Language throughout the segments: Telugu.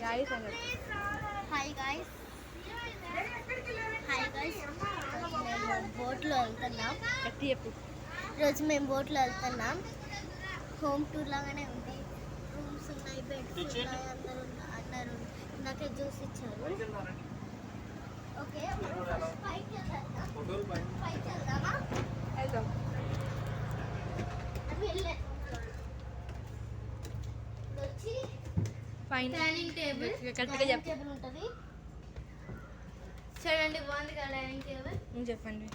గాయ్స్ అని హాయ్ గాయ్స్ మేము బోట్లో వెళ్తున్నాం. గట్టి చెప్పు. ఈరోజు మేము బోట్లో వెళ్తున్నాం. హోమ్ టూర్ లాగానే ఉంది. రూమ్స్ ఉన్నాయి, బెడ్స్ ఉన్నాయి, అందరూ అన్నారు. నాకే జ్యూస్ ఇచ్చారు. ఓకే పైకి వెళ్దామా? వెళ్దాం. వచ్చి ఫైన్ డైనింగ్ టేబుల్ టేబుల్ ఉంటుంది. చూడండి, బాగుంది కదా డైనింగ్ టేబుల్. చెప్పండి.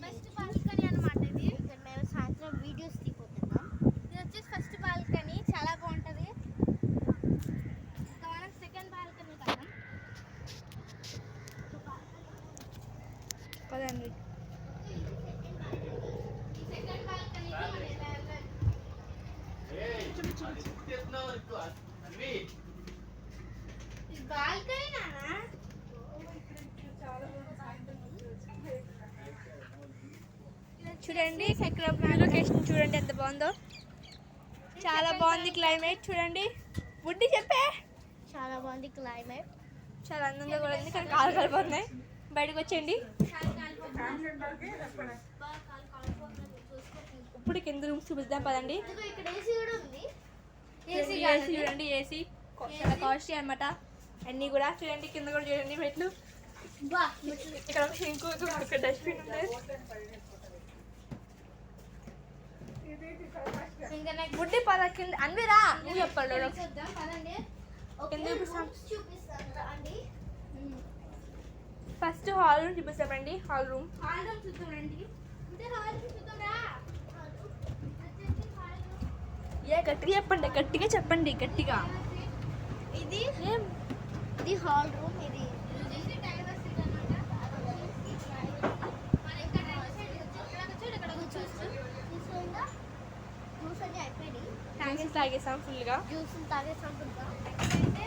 ఫస్ట్ బాల్కనీ అన్నమాట ఇది. ఇక్కడ మేము సాయంత్రం వీడియోస్ తీపోతున్నాం. ఇది వచ్చేసి ఫస్ట్ బాల్కనీ, చాలా బాగుంటుంది. ఇంకా మనం సెకండ్ బాల్కనీ కదా. పదండి. సెకండ్ బాల్కనీ బాల్కనీ నానా. చూడండి ఇక్కడ లొకేషన్ చూడండి ఎంత బాగుందో. చాలా బాగుంది క్లైమేట్. చూడండి బుడ్డి చెప్పే. చాలా బాగుంది క్లైమేట్. చాలా అందంగా కూడా ఉంది, కానీ కాలు కలిపోతున్నాయి. బయటకు వచ్చేయండి. ఇప్పుడు కింద రూమ్స్ చూపిద్దాం పదండి. ఇక్కడ ఏసీ కూడా ఉంది. ఏసీ చూడండి, ఏసీ చాలా కాస్ట్లీ అనమాట. అన్నీ కూడా చూడండి. కింద కూడా చూడండి మెట్లు. ఇక్కడ ఒక షింకు, ఇక్కడ డస్ట్బిన్ ఉంది. బుడ్డి పద కింద అన్విరా నువ్వు చెప్పాడు. కింద చూపిస్తాం. ఫస్ట్ హాల్ రూమ్ చూపిస్తామండి. హాల్ రూమ్ గట్టిగా చెప్పండి, గట్టిగా చెప్పండి, గట్టిగా. ఇది హాల్ రూమ్. ఇది తాగేసాం ఫుల్గా. జ్యూస్ తాగేసాం ఫుల్గా. అయితే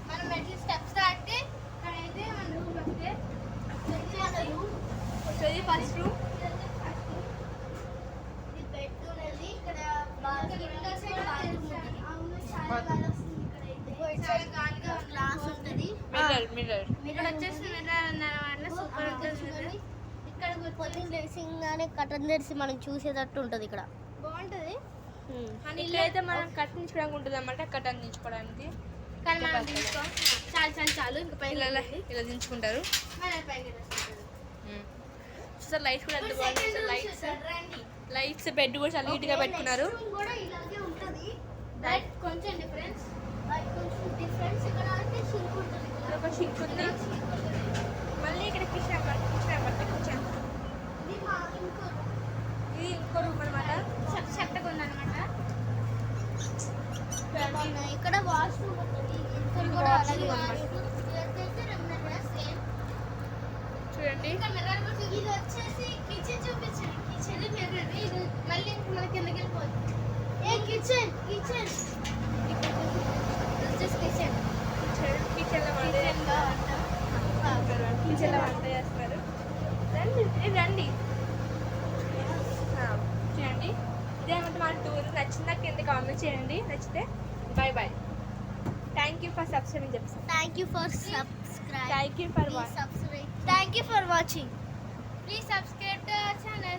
మనం మెట్ల స్టెప్స్ దాటితే ఇక్కడైతే మన రూమ్ వస్తే ఫస్ట్ రూమ్. ఇది బెడ్ ఉన్నది. ఇక్కడ గ్లాస్ ఉంటుంది. మిర్రర్ ఇక్కడ వచ్చేసి మిర్రర్ అన్నమాట. సూపర్ ఉంటుంది. ఇక్కడ పొద్దున్న లేచింగానే కటన్ తెరిచి మనం చూసేటట్టు ఉంటుంది. ఇక్కడ బాగుంటుంది. ఇక్కడైతే మనం కట్టించుకోవడానికి ఉంటుంది అన్నమాట. కట్టన్ దించుకోవడానికి. కానీ మనం తీసుకోం. చాలు ఇంకా పైన ఇలా దించుకుంటారు. సార్ లైట్స్ కూడా ఎంత బాగుంది. లైట్స్ బెడ్ కూడా చాలా నీట్గా పెట్టుకున్నారు. కొంచెం డిఫరెన్స్. ఇక్కడ అంటే షింక్ ఉంటుంది. ఒక షింక్ ఉంది. మళ్ళీ ఇక్కడ కిచెన్ ఇది ఇంకో రూమ్ అనమాట. చెట్టగా ఉందన్నమాట. ఇక్కడ వాష్రూమ్ ఉంటుంది. కూడా చూడండి. ఇది వచ్చేసి కిచెన్ చూపించండి. Kitchen mirror. ఇది మళ్ళీ మన కిందకి వెళ్ళిపోతుంది. కిచెన్ వచ్చేసి కిచెన్లో వంట చేస్తారు. రండి చూడండి. ఇదేమంటే మన టూర్ నచ్చిందా కింద కామెంట్ చేయండి. నచ్చితే bye. Thank you for subscribing చెప్పండి. Thank you for subscribe. Thank you for watching. Thank you for watching. Please subscribe to our channel.